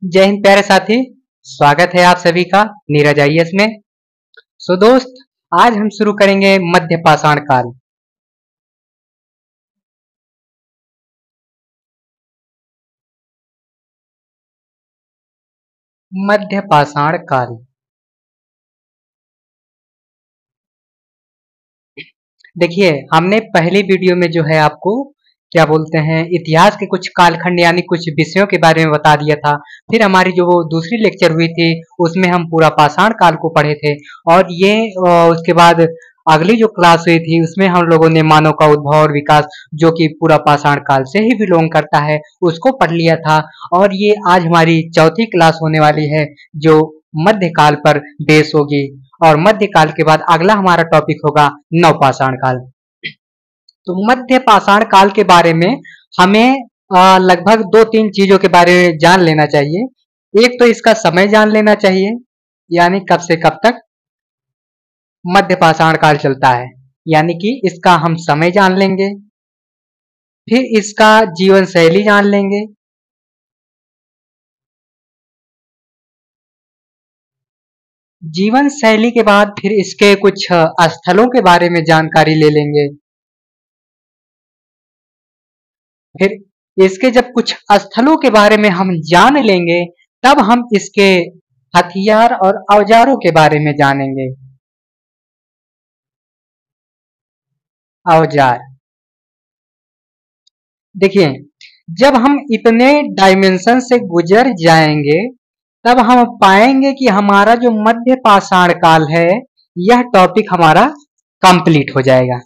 जय हिंद प्यारे साथी। स्वागत है आप सभी का नीरज आईएएस में। दोस्त, आज हम शुरू करेंगे मध्य पाषाण काल। मध्य पाषाण काल। देखिए, हमने पहली वीडियो में जो है आपको क्या बोलते हैं इतिहास के कुछ कालखंड यानी कुछ विषयों के बारे में बता दिया था। फिर हमारी जो वो दूसरी लेक्चर हुई थी उसमें हम पूरा पाषाण काल को पढ़े थे। और ये उसके बाद अगली जो क्लास हुई थी उसमें हम लोगों ने मानव का उद्भव और विकास, जो कि पूरा पाषाण काल से ही बिलोंग करता है, उसको पढ़ लिया था। और ये आज हमारी चौथी क्लास होने वाली है जो मध्यकाल पर बेस होगी। और मध्यकाल के बाद अगला हमारा टॉपिक होगा नवपाषाण काल। तो मध्य पाषाण काल के बारे में हमें लगभग 2-3 चीजों के बारे में जान लेना चाहिए। एक तो इसका समय जान लेना चाहिए, यानी कब से कब तक मध्य पाषाण काल चलता है, यानी कि इसका हम समय जान लेंगे। फिर इसका जीवन शैली जान लेंगे। जीवन शैली के बाद फिर इसके कुछ स्थलों के बारे में जानकारी ले लेंगे। फिर इसके जब कुछ स्थलों के बारे में हम जान लेंगे तब हम इसके हथियार और औजारों के बारे में जानेंगे। औजार, देखिए, जब हम इतने डायमेंशन से गुजर जाएंगे तब हम पाएंगे कि हमारा जो मध्य पाषाण काल है यह टॉपिक हमारा कंप्लीट हो जाएगा।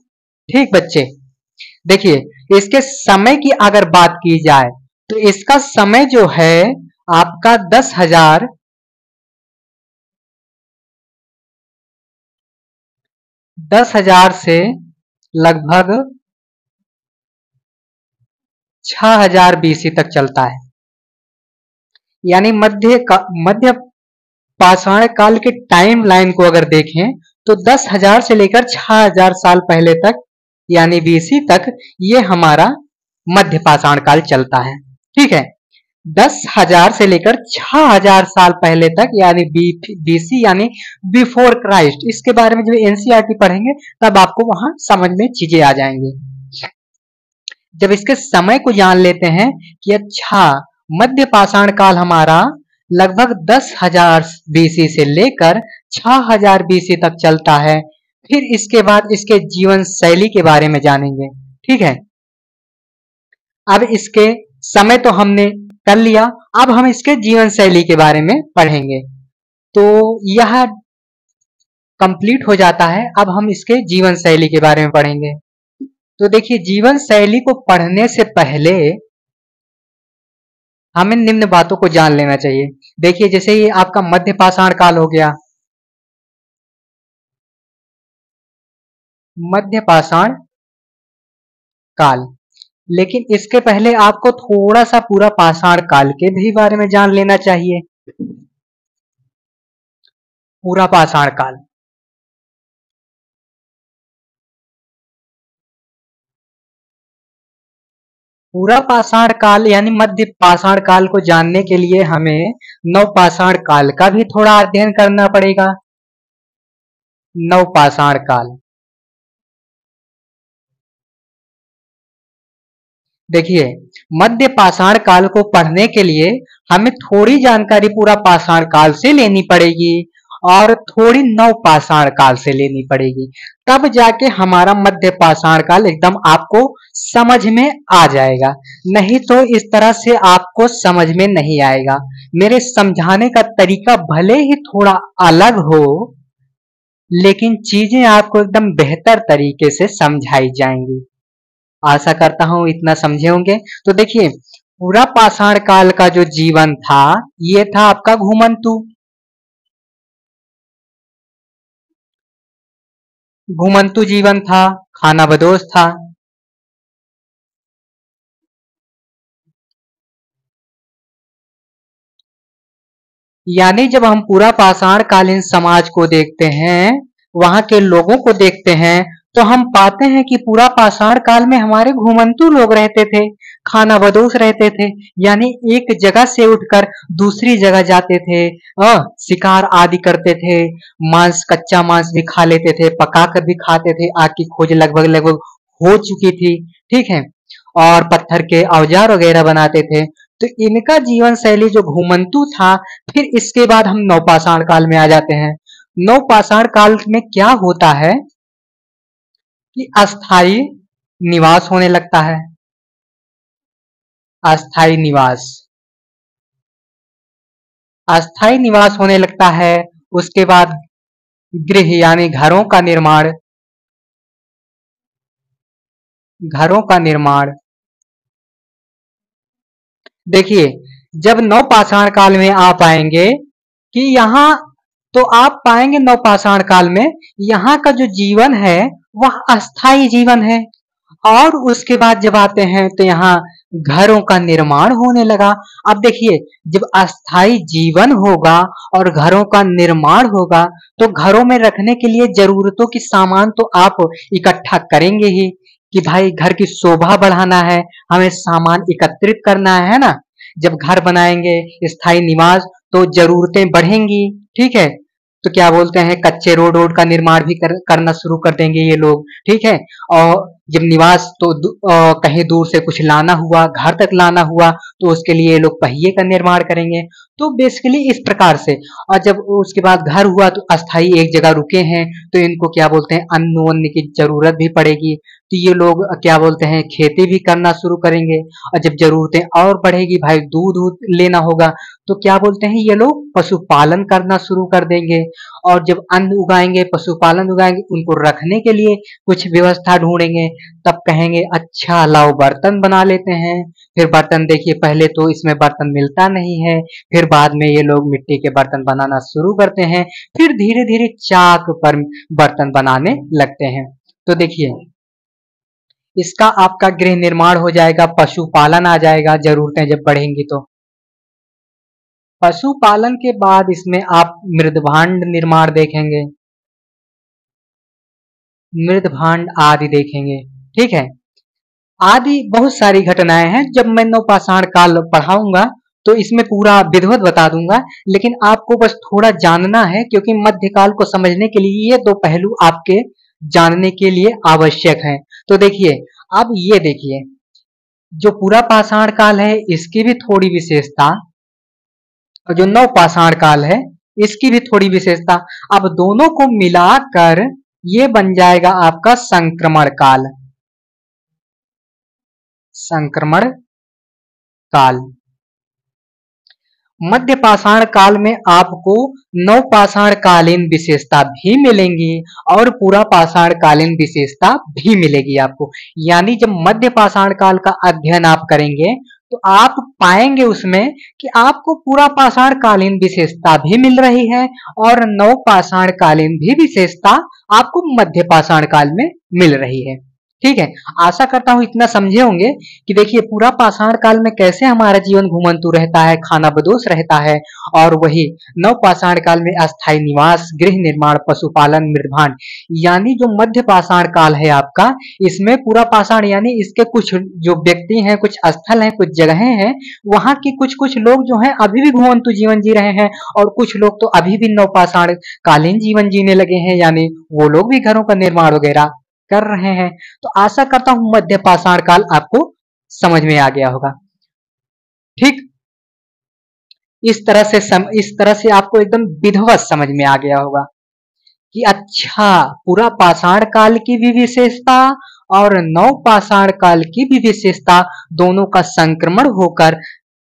ठीक बच्चे, देखिए, इसके समय की अगर बात की जाए तो इसका समय जो है आपका 10,000 से लगभग 6,000 बीसी तक चलता है। यानी मध्य पाषाण काल के टाइम लाइन को अगर देखें तो 10,000 से लेकर 6,000 साल पहले तक यानी बीसी तक ये हमारा मध्य पाषाण काल चलता है। ठीक है, 10,000 से लेकर 6,000 साल पहले तक यानी बीसी यानी बिफोर क्राइस्ट। इसके बारे में जब एनसीईआरटी पढ़ेंगे तब आपको वहां समझ में चीजें आ जाएंगी। जब इसके समय को जान लेते हैं कि अच्छा मध्य पाषाण काल हमारा लगभग 10,000 बीसी से लेकर 6,000 बीसी तक चलता है। फिर इसके बाद इसके जीवन शैली के बारे में जानेंगे। ठीक है, अब इसके समय तो हमने कर लिया, अब हम इसके जीवन शैली के बारे में पढ़ेंगे। तो यह कंप्लीट हो जाता है। अब हम इसके जीवन शैली के बारे में पढ़ेंगे। तो देखिए, जीवन शैली को पढ़ने से पहले हमें निम्न बातों को जान लेना चाहिए। देखिए, जैसे ये आपका मध्य पाषाण काल हो गया, मध्य पाषाण काल, लेकिन इसके पहले आपको थोड़ा सा पूरा पाषाण काल के भी बारे में जान लेना चाहिए। पूरा पाषाण काल, पूरा पाषाण काल यानी मध्य पाषाण काल को जानने के लिए हमें नवपाषाण काल का भी थोड़ा अध्ययन करना पड़ेगा। नवपाषाण काल, देखिए, मध्य पाषाण काल को पढ़ने के लिए हमें थोड़ी जानकारी पूरा पाषाण काल से लेनी पड़ेगी और थोड़ी नवपाषाण काल से लेनी पड़ेगी, तब जाके हमारा मध्य पाषाण काल एकदम आपको समझ में आ जाएगा। नहीं तो इस तरह से आपको समझ में नहीं आएगा। मेरे समझाने का तरीका भले ही थोड़ा अलग हो, लेकिन चीजें आपको एकदम बेहतर तरीके से समझाई जाएंगी। आशा करता हूं इतना समझे होंगे। तो देखिए, पूरा पाषाण काल का जो जीवन था ये था आपका घुमंतु। घुमंतु जीवन था, खानाबदोश था। यानी जब हम पूरा पाषाण कालीन समाज को देखते हैं, वहां के लोगों को देखते हैं, तो हम पाते हैं कि पूरा पाषाण काल में हमारे घुमंतु लोग रहते थे। खानाबदोश रहते थे, यानी एक जगह से उठकर दूसरी जगह जाते थे, शिकार आदि करते थे, मांस कच्चा मांस भी खा लेते थे, पकाकर भी खाते थे, आग की खोज लगभग लगभग हो चुकी थी, ठीक है, और पत्थर के औजार वगैरह बनाते थे। तो इनका जीवन शैली जो घुमंतु था। फिर इसके बाद हम नवपाषाण काल में आ जाते हैं। नवपाषाण काल में क्या होता है कि अस्थाई निवास होने लगता है। अस्थाई निवास, अस्थाई निवास होने लगता है। उसके बाद गृह यानी घरों का निर्माण, घरों का निर्माण। देखिए, जब नवपाषाण काल में आप आएंगे कि यहाँ, तो आप पाएंगे नवपाषाण काल में यहाँ का जो जीवन है वह अस्थाई जीवन है। और उसके बाद जब आते हैं तो यहाँ घरों का निर्माण होने लगा। अब देखिए, जब अस्थाई जीवन होगा और घरों का निर्माण होगा तो घरों में रखने के लिए जरूरतों की सामान तो आप इकट्ठा करेंगे ही कि भाई घर की शोभा बढ़ाना है, हमें सामान एकत्रित करना है ना। जब घर बनाएंगे स्थायी निवास तो जरूरतें बढ़ेंगी, ठीक है। तो क्या बोलते हैं, कच्चे रोड का निर्माण भी करना शुरू कर देंगे ये लोग, ठीक है। और जब निवास तो कहीं दूर से कुछ लाना हुआ, घर तक लाना हुआ, तो उसके लिए ये लोग पहिए का निर्माण करेंगे। तो बेसिकली इस प्रकार से। और जब उसके बाद घर हुआ तो अस्थाई एक जगह रुके हैं तो इनको क्या बोलते हैं, अन्न वन्न की जरूरत भी पड़ेगी, तो ये लोग क्या बोलते हैं, खेती भी करना शुरू करेंगे। और जब जरूरतें और बढ़ेगी, भाई दूध लेना होगा, तो क्या बोलते हैं, ये लोग पशुपालन करना शुरू कर देंगे। और जब अन्न उगाएंगे, पशुपालन उगाएंगे, उनको रखने के लिए कुछ व्यवस्था ढूंढेंगे। तब कहेंगे अच्छा लाओ बर्तन बना लेते हैं। फिर बर्तन, देखिए पहले तो इसमें बर्तन मिलता नहीं है, फिर बाद में ये लोग मिट्टी के बर्तन बनाना शुरू करते हैं, फिर धीरे धीरे चाक पर बर्तन बनाने लगते हैं। तो देखिए, इसका आपका गृह निर्माण हो जाएगा, पशुपालन आ जाएगा, जरूरतें जब बढ़ेंगी तो। पशुपालन के बाद इसमें आप मृदभांड निर्माण देखेंगे, मृदभांड आदि देखेंगे, ठीक है। आदि बहुत सारी घटनाएं हैं। जब मैं नवपाषाण काल पढ़ाऊंगा तो इसमें पूरा विधिवत बता दूंगा, लेकिन आपको बस थोड़ा जानना है क्योंकि मध्यकाल को समझने के लिए ये दो पहलू आपके जानने के लिए आवश्यक हैं। तो देखिए, अब ये देखिए, जो पूरा पाषाण काल है इसकी भी थोड़ी विशेषता, और जो नवपाषाण काल है इसकी भी थोड़ी विशेषता। अब दोनों को मिलाकर ये बन जाएगा आपका संक्रमण काल, संक्रमण काल। मध्य पाषाण काल में आपको नवपाषाण कालीन विशेषता भी मिलेंगी और पूरा पाषाण कालीन विशेषता भी मिलेगी आपको। यानी जब मध्य पाषाण काल का अध्ययन आप करेंगे तो आप पाएंगे उसमें कि आपको पूरा पाषाण कालीन विशेषता भी मिल रही है और नवपाषाण कालीन भी विशेषता आपको मध्य पाषाण काल में मिल रही है, ठीक है। आशा करता हूं इतना समझे होंगे कि देखिए पूरा पाषाण काल में कैसे हमारा जीवन घुमंतु रहता है, खानाबदोश रहता है, और वही नवपाषाण काल में अस्थायी निवास, गृह निर्माण, पशुपालन, मृदभांड। यानी जो मध्य पाषाण काल है आपका, इसमें पूरा पाषाण यानी इसके कुछ जो व्यक्ति हैं, कुछ स्थल हैं, कुछ जगहें हैं, वहां के कुछ कुछ लोग जो हैं अभी भी घुमंतु जीवन जी रहे हैं और कुछ लोग तो अभी भी नवपाषाण कालीन जीवन जीने लगे हैं, यानी वो लोग भी घरों का निर्माण वगैरह कर रहे हैं। तो आशा करता हूं मध्य पाषाण काल आपको समझ में आ गया होगा, ठीक। इस तरह से आपको एकदम विधिवत समझ में आ गया होगा कि अच्छा पूरा पाषाण काल की भी विशेषता और नवपाषाण काल की भी विशेषता, दोनों का संक्रमण होकर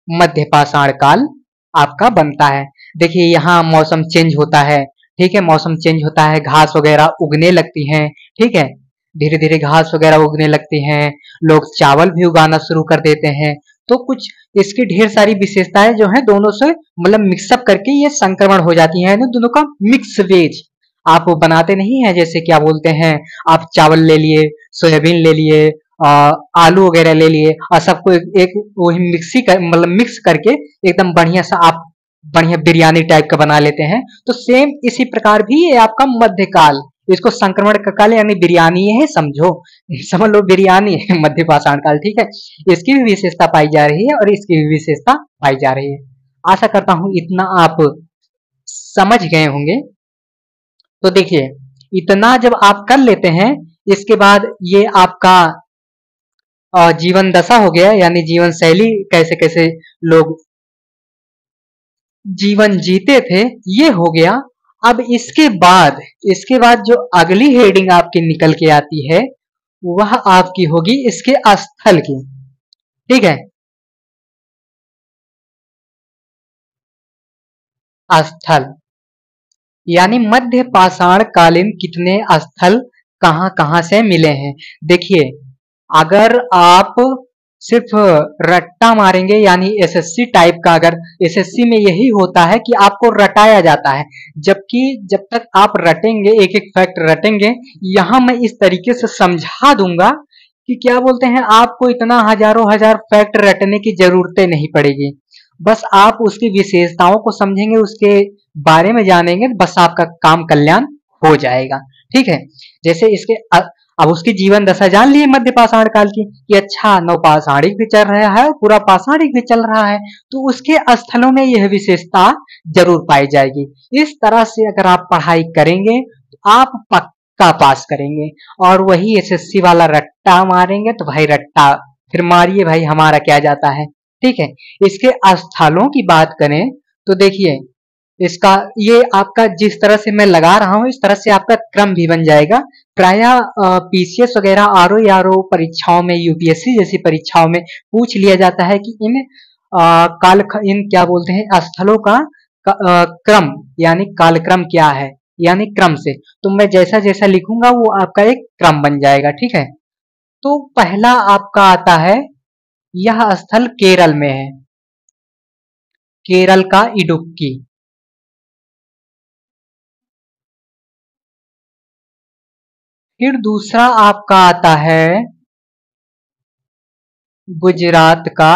मध्य पाषाण काल आपका बनता है। देखिए यहाँ मौसम चेंज होता है, ठीक है, मौसम चेंज होता है, घास वगैरह उगने लगती हैं, ठीक है, धीरे धीरे घास वगैरह उगने लगती हैं, लोग चावल भी उगाना शुरू कर देते हैं। तो कुछ इसकी ढेर सारी विशेषताएं जो है दोनों से मतलब मिक्सअप करके ये संक्रमण हो जाती है, दोनों का मिक्स वेज आप बनाते नहीं है। जैसे क्या बोलते हैं, आप चावल ले लिए, सोयाबीन ले लिए, आलू वगैरह ले लिए और सबको एक वही मतलब मिक्स करके एकदम बढ़िया सा आप बढ़िया बिरयानी टाइप का बना लेते हैं। तो सेम इसी प्रकार भी ये आपका मध्यकाल इसको संक्रमण का काल यानी बिरयानी है, समझो, समझ लो बिरयानी है मध्य पाषाण काल, ठीक है। इसकी भी विशेषता पाई जा रही है और इसकी भी विशेषता पाई जा रही है। आशा करता हूं इतना आप समझ गए होंगे। तो देखिए, इतना जब आप कर लेते हैं, इसके बाद ये आपका जीवन दशा हो गया, यानी जीवन शैली, कैसे कैसे लोग जीवन जीते थे, ये हो गया। अब इसके बाद जो अगली हेडिंग आपकी निकल के आती है, वह आपकी होगी इसके स्थल की, ठीक है। स्थल यानी मध्य पाषाण कालीन कितने स्थल कहां कहां से मिले हैं। देखिए, अगर आप सिर्फ रट्टा मारेंगे, यानी एसएससी टाइप का, अगर एसएससी में यही होता है कि आपको रटाया जाता है, जबकि जब तक आप रटेंगे, एक एक फैक्ट रटेंगे, यहां मैं इस तरीके से समझा दूंगा कि क्या बोलते हैं, आपको इतना हजारों हजार फैक्ट रटने की जरूरतें नहीं पड़ेगी। बस आप उसकी विशेषताओं को समझेंगे, उसके बारे में जानेंगे, बस आपका काम कल्याण हो जाएगा, ठीक है। जैसे इसके अब उसकी जीवन दशा जान लिए मध्य पाषाण काल की, कि अच्छा नवपाषाणिक भी चल रहा है, पूरा पाषाणिक भी चल रहा है, तो उसके स्थलों में यह विशेषता जरूर पाई जाएगी। इस तरह से अगर आप पढ़ाई करेंगे तो आप पक्का पास करेंगे। और वही एसएससी वाला रट्टा मारेंगे तो भाई रट्टा फिर मारिए भाई, हमारा क्या जाता है, ठीक है। इसके स्थलों की बात करें तो देखिए, इसका ये आपका जिस तरह से मैं लगा रहा हूं, इस तरह से आपका क्रम भी बन जाएगा। प्रायः पीसीएस वगैरह आरओ परीक्षाओं में, यूपीएससी जैसी परीक्षाओं में पूछ लिया जाता है कि इन क्या बोलते हैं स्थलों का क्रम, यानी कालक्रम क्या है, यानी क्रम से। तो मैं जैसा जैसा लिखूंगा वो आपका एक क्रम बन जाएगा, ठीक है। तो पहला आपका आता है, यह स्थल केरल में है, केरल का इडुक्की। फिर दूसरा आपका आता है गुजरात का,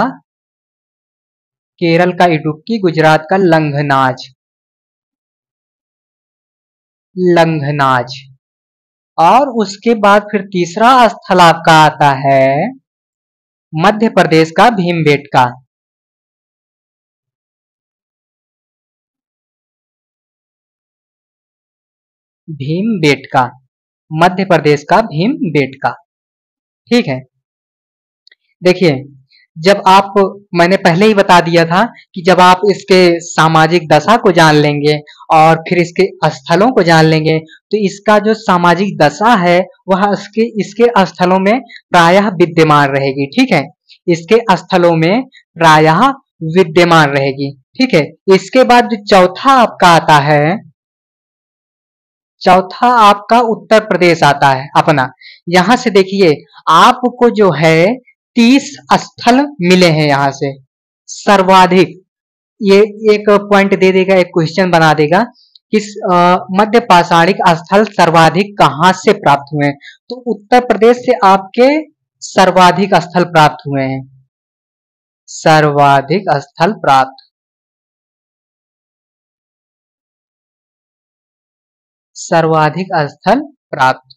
केरल का इडुक्की, गुजरात का लंघनाज, लंघनाज। और उसके बाद फिर तीसरा स्थल आपका आता है मध्य प्रदेश का भीमबेटका, भीमबेटका, मध्य प्रदेश का भीमबेटका, ठीक है। देखिए, जब आप, मैंने पहले ही बता दिया था कि जब आप इसके सामाजिक दशा को जान लेंगे और फिर इसके स्थलों को जान लेंगे, तो इसका जो सामाजिक दशा है वह इसके स्थलों में प्रायः विद्यमान रहेगी, ठीक है। इसके स्थलों में प्रायः विद्यमान रहेगी, ठीक है। इसके बाद जो चौथा आपका आता है, चौथा आपका उत्तर प्रदेश आता है अपना। यहां से देखिए, आपको जो है 30 स्थल मिले हैं यहां से सर्वाधिक। ये एक पॉइंट दे देगा, एक क्वेश्चन बना देगा कि मध्य पाषाणिक स्थल सर्वाधिक कहां से प्राप्त हुए हैं। तो उत्तर प्रदेश से आपके सर्वाधिक स्थल प्राप्त हुए हैं, सर्वाधिक स्थल प्राप्त, सर्वाधिक स्थल प्राप्त,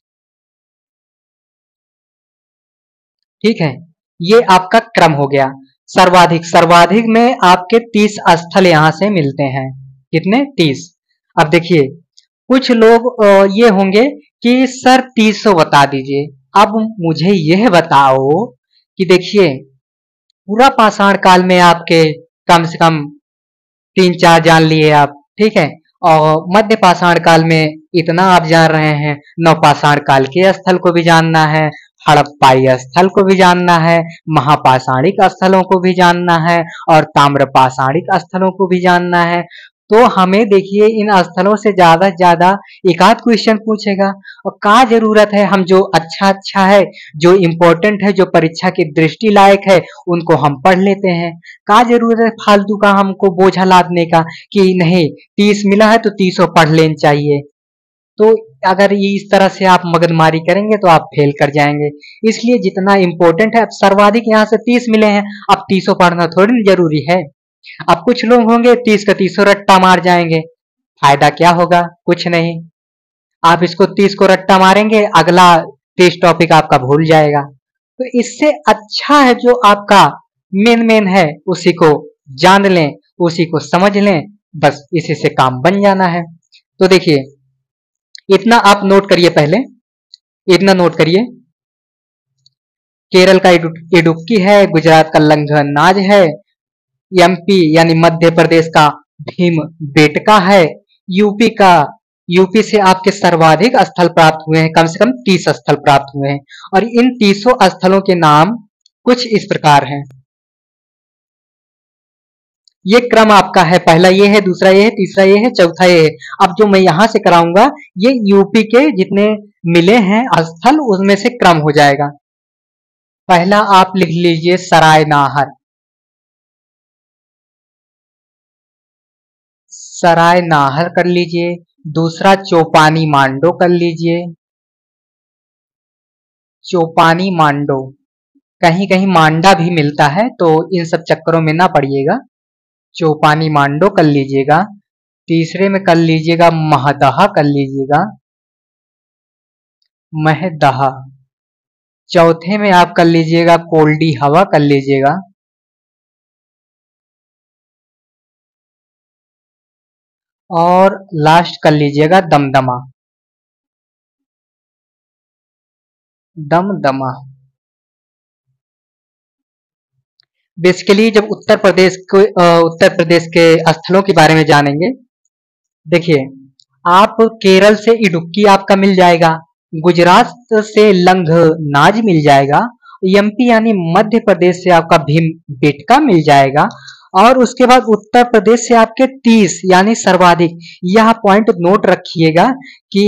ठीक है। ये आपका क्रम हो गया। सर्वाधिक, सर्वाधिक में आपके 30 स्थल यहां से मिलते हैं। कितने? 30। अब देखिए, कुछ लोग ये होंगे कि सर 300 बता दीजिए। अब मुझे यह बताओ कि देखिए, पूरा पाषाण काल में आपके कम से कम 3-4 जान लिए आप, ठीक है। और मध्य पाषाण काल में इतना आप जान रहे हैं, नवपाषाण काल के स्थल को भी जानना है, हड़प्पाई स्थल को भी जानना है, महापाषाणिक स्थलों को भी जानना है और ताम्रपाषाणिक स्थलों को भी जानना है। तो हमें देखिए इन स्थलों से ज्यादा एक आध क्वेश्चन पूछेगा, और का जरूरत है, हम जो अच्छा है, जो इम्पोर्टेंट है, जो परीक्षा की दृष्टि लायक है, उनको हम पढ़ लेते हैं। का जरूरत है फालतू का हमको बोझा लादने का कि नहीं 30 मिला है तो 30 पढ़ लेना चाहिए। तो अगर ये इस तरह से आप मगजमारी करेंगे तो आप फेल कर जाएंगे। इसलिए जितना इंपॉर्टेंट है, अब सर्वाधिक यहाँ से 30 मिले हैं, अब 30 पढ़ना थोड़ी जरूरी है। अब कुछ लोग होंगे 30 का 30 रट्टा मार जाएंगे, फायदा क्या होगा? कुछ नहीं। आप इसको 30 को रट्टा मारेंगे, अगला 30 टॉपिक आपका भूल जाएगा। तो इससे अच्छा है जो आपका मेन है उसी को जान लें, उसी को समझ लें, बस इसी से काम बन जाना है। तो देखिए इतना आप नोट करिए, पहले इतना नोट करिए, केरल का इडुक्की है, गुजरात का लंघनाज है, एमपी यानी मध्य प्रदेश का भीम बेटका है, यूपी से आपके सर्वाधिक स्थल प्राप्त हुए हैं, कम से कम 30 स्थल प्राप्त हुए हैं। और इन 30 स्थलों के नाम कुछ इस प्रकार हैं। ये क्रम आपका है, पहला ये है, दूसरा ये है, तीसरा ये है, चौथा ये है। अब जो मैं यहां से कराऊंगा ये यूपी के जितने मिले हैं स्थल उसमें से क्रम हो जाएगा। पहला आप लिख लीजिए सरायनाहर, सरायनाहर कर लीजिए। दूसरा चौपानी मांडो कर लीजिए, चौपानी मांडो, कहीं कहीं मांडा भी मिलता है तो इन सब चक्करों में ना पड़िएगा, चौपानी मांडो कर लीजिएगा। तीसरे में कर लीजिएगा महदहा कर लीजिएगा, महदहा। चौथे में आप कर लीजिएगा कोल्डी हवा कर लीजिएगा। और लास्ट कर लीजिएगा दमदमा, दमदमा। बेसिकली जब उत्तर प्रदेश के स्थलों के बारे में जानेंगे, देखिए आप केरल से इडुक्की आपका मिल जाएगा, गुजरात से लंघनाज मिल जाएगा, एमपी यानी मध्य प्रदेश से आपका भीम बेटका मिल जाएगा, और उसके बाद उत्तर प्रदेश से आपके 30 यानी सर्वाधिक। यह पॉइंट नोट रखिएगा कि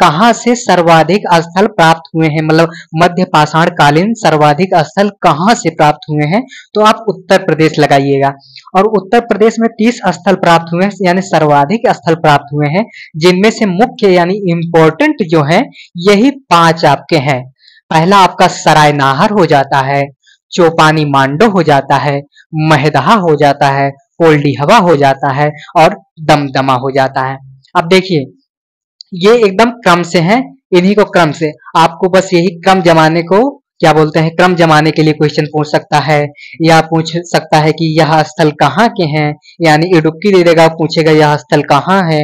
कहां से सर्वाधिक स्थल प्राप्त हुए हैं, मतलब मध्य पाषाण कालीन सर्वाधिक स्थल कहां से प्राप्त हुए हैं, तो आप उत्तर प्रदेश लगाइएगा। और उत्तर प्रदेश में 30 स्थल प्राप्त हुए हैं यानी सर्वाधिक स्थल प्राप्त हुए हैं, जिनमें से मुख्य यानी इंपॉर्टेंट जो है यही 5 आपके हैं। पहला आपका सरायनाहर हो जाता है, चौपानी मांडो हो जाता है, महदहा हो जाता है, कोल्डी हवा हो जाता है, और दमदमा हो जाता है। अब देखिए ये एकदम क्रम से हैं, इन्हीं को क्रम से आपको बस यही क्रम जमाने को क्या बोलते हैं, क्रम जमाने के लिए क्वेश्चन पूछ सकता है, या पूछ सकता है कि यह स्थल कहाँ के हैं, यानी इडुक्की दे देगा, पूछेगा यह स्थल कहाँ है,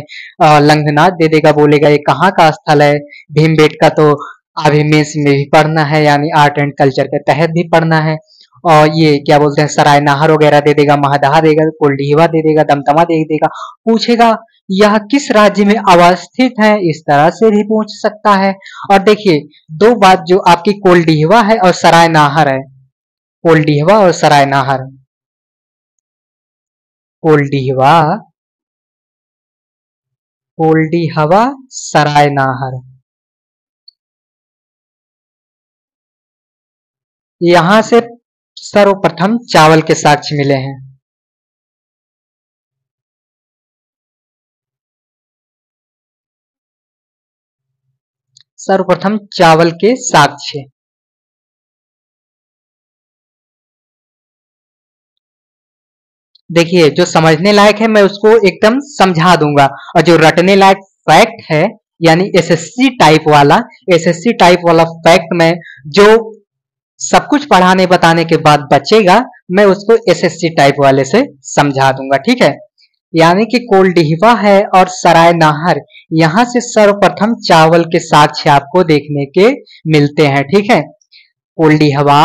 लंघनाथ दे देगा, बोलेगा ये कहाँ का स्थल है, भीमबेटका तो अभी मेंस में भी पढ़ना है यानी आर्ट एंड कल्चर के तहत भी पढ़ना है, और ये क्या बोलते हैं सरायनाहर वगैरह दे देगा, महदहा देगा, कोल्डीहवा दे देगा, दमदमा दे देगा, पूछेगा यह किस राज्य में अवस्थित है, इस तरह से भी पूछ सकता है। और देखिए दो बात जो आपकी कोल्डीहवा है और सरायनाहर है, कोल्डीहवा और सरायनाहर, कोल्डीहवा, कोल्डीहवा, सरायनाहर, यहां से सर्वप्रथम चावल के साक्ष्य मिले हैं। सर्वप्रथम चावल के साक्ष्य, देखिए जो समझने लायक है मैं उसको एकदम समझा दूंगा, और जो रटने लायक फैक्ट है यानी एसएससी टाइप वाला फैक्ट में जो सब कुछ पढ़ाने बताने के बाद बचेगा मैं उसको एसएससी टाइप वाले से समझा दूंगा, ठीक है। यानी कि कोल्डीहवा है और सरायनाहर, यहां से सर्वप्रथम चावल के साक्ष्य आपको देखने के मिलते हैं, ठीक है। कोल्डीहवा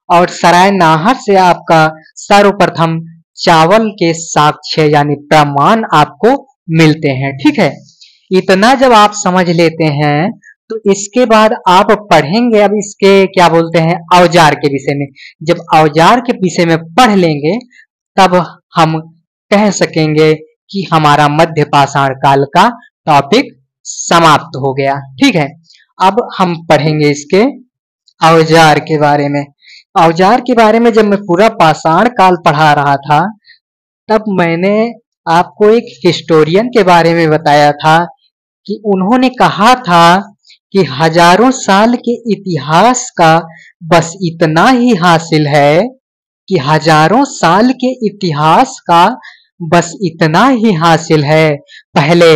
और सरायनाहर से आपका सर्वप्रथम चावल के साक्ष्य यानी प्रमाण आपको मिलते हैं, ठीक है। इतना जब आप समझ लेते हैं तो इसके बाद आप पढ़ेंगे अब इसके क्या बोलते हैं औजार के विषय में। जब औजार के विषय में पढ़ लेंगे तब हम कह सकेंगे कि हमारा मध्य पाषाण काल का टॉपिक समाप्त हो गया, ठीक है। अब हम पढ़ेंगे इसके औजार के बारे में। औजार के बारे में जब मैं पूरा पाषाण काल पढ़ा रहा था तब मैंने आपको एक हिस्टोरियन के बारे में बताया था कि उन्होंने कहा था कि हजारों साल के इतिहास का बस इतना ही हासिल है, कि हजारों साल के इतिहास का बस इतना ही हासिल है, पहले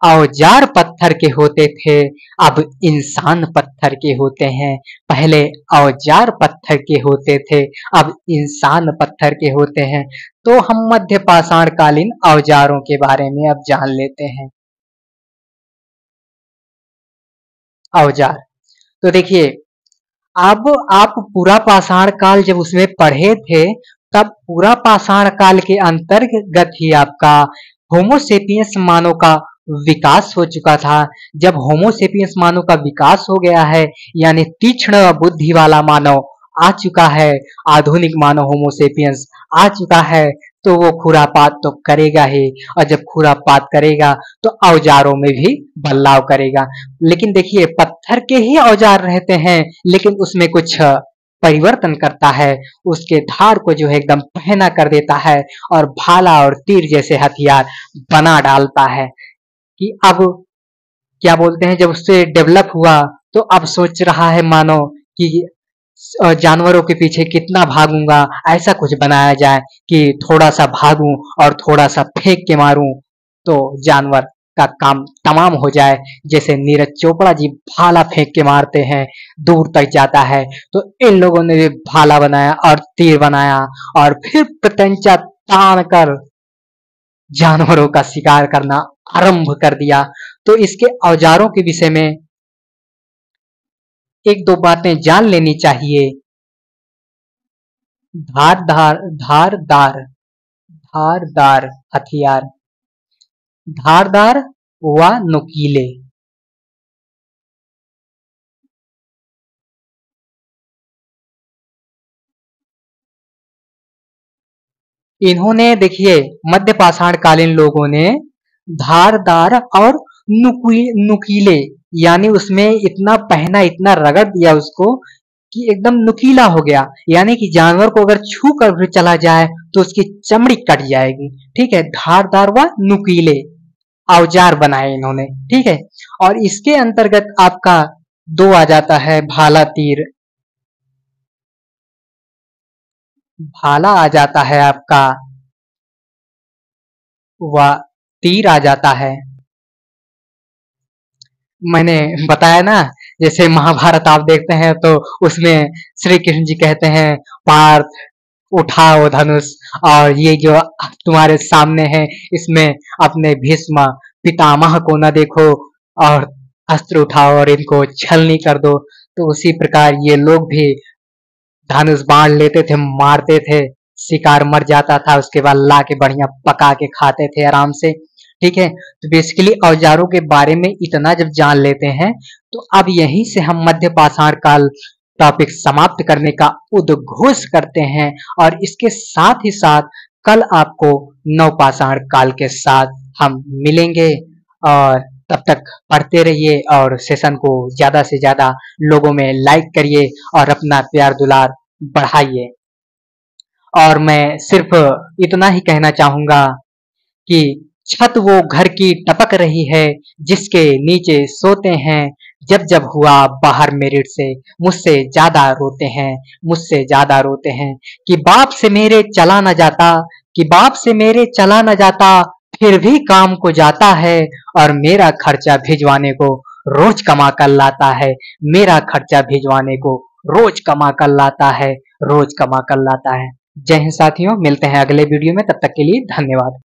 औजार पत्थर के होते थे, अब इंसान पत्थर के होते हैं। पहले औजार पत्थर के होते थे, अब इंसान पत्थर के होते हैं। तो हम मध्य पाषाण कालीन औजारों के बारे में अब जान लेते हैं। औजार, तो देखिए, अब आप पूरा पाषाण काल जब उसमें पढ़े थे, तब पूरा पाषाण काल के अंतर्गत ही आपका होमोसेपियंस मानव का विकास हो चुका था। जब होमोसेपियंस मानव का विकास हो गया है, यानी तीक्ष्ण बुद्धि वाला मानव आ चुका है, आधुनिक मानव होमोसेपियंस आ चुका है, तो वो खुरापात तो करेगा ही। और जब खुरापात करेगा तो औजारों में भी बदलाव करेगा। लेकिन देखिए, पत्थर के ही औजार रहते हैं, लेकिन उसमें कुछ परिवर्तन करता है, उसके धार को जो है एकदम पहना कर देता है और भाला और तीर जैसे हथियार बना डालता है। कि अब क्या बोलते हैं, जब उससे डेवलप हुआ तो अब सोच रहा है मानो कि जानवरों के पीछे कितना भागूंगा, ऐसा कुछ बनाया जाए कि थोड़ा सा भागूं और थोड़ा सा फेंक के मारूं तो जानवर का काम तमाम हो जाए। जैसे नीरज चोपड़ा जी भाला फेंक के मारते हैं, दूर तक जाता है, तो इन लोगों ने भी भाला बनाया और तीर बनाया और फिर प्रत्यंचा तान कर जानवरों का शिकार करना आरंभ कर दिया। तो इसके औजारों के विषय में एक दो बातें जान लेनी चाहिए। धारदार धारदार धारदार हथियार, धारदार व नुकीले। इन्होंने देखिए, मध्य पाषाण कालीन लोगों ने धारदार और नुकीले, यानी उसमें इतना पहना, इतना रगड़ दिया उसको कि एकदम नुकीला हो गया। यानी कि जानवर को अगर छू कर भी चला जाए तो उसकी चमड़ी कट जाएगी। ठीक है, धारदार व नुकीले औजार बनाए इन्होंने। ठीक है, और इसके अंतर्गत आपका दो आ जाता है, भाला तीर। भाला आ जाता है आपका, व तीर आ जाता है। मैंने बताया ना, जैसे महाभारत आप देखते हैं तो उसमें श्री कृष्ण जी कहते हैं, पार्थ उठाओ धनुष, और ये जो तुम्हारे सामने है इसमें अपने भीष्म पितामह को न देखो और अस्त्र उठाओ और इनको छलनी कर दो। तो उसी प्रकार ये लोग भी धनुष बाण लेते थे, मारते थे, शिकार मर जाता था, उसके बाद ला के बढ़िया पका के खाते थे आराम से। ठीक है, तो बेसिकली औजारों के बारे में इतना जब जान लेते हैं, तो अब यहीं से हम मध्य पाषाण काल टॉपिक समाप्त करने का उद्घोष करते हैं। और इसके साथ ही साथ कल आपको नवपाषाण काल के साथ हम मिलेंगे। और तब तक पढ़ते रहिए और सेशन को ज्यादा से ज्यादा लोगों में लाइक करिए और अपना प्यार दुलार बढ़ाइए। और मैं सिर्फ इतना ही कहना चाहूंगा कि छत वो घर की टपक रही है जिसके नीचे सोते हैं, जब जब हुआ बाहर मेरिट से मुझसे ज्यादा रोते हैं, मुझसे ज्यादा रोते हैं। कि बाप से मेरे चला न जाता, कि बाप से मेरे चला न जाता, फिर भी काम को जाता है और मेरा खर्चा भिजवाने को रोज कमा कर लाता है, मेरा खर्चा भिजवाने को रोज कमा कर लाता है, रोज कमा कर लाता है। जय हिंद साथियों, मिलते हैं अगले वीडियो में, तब तक के लिए धन्यवाद।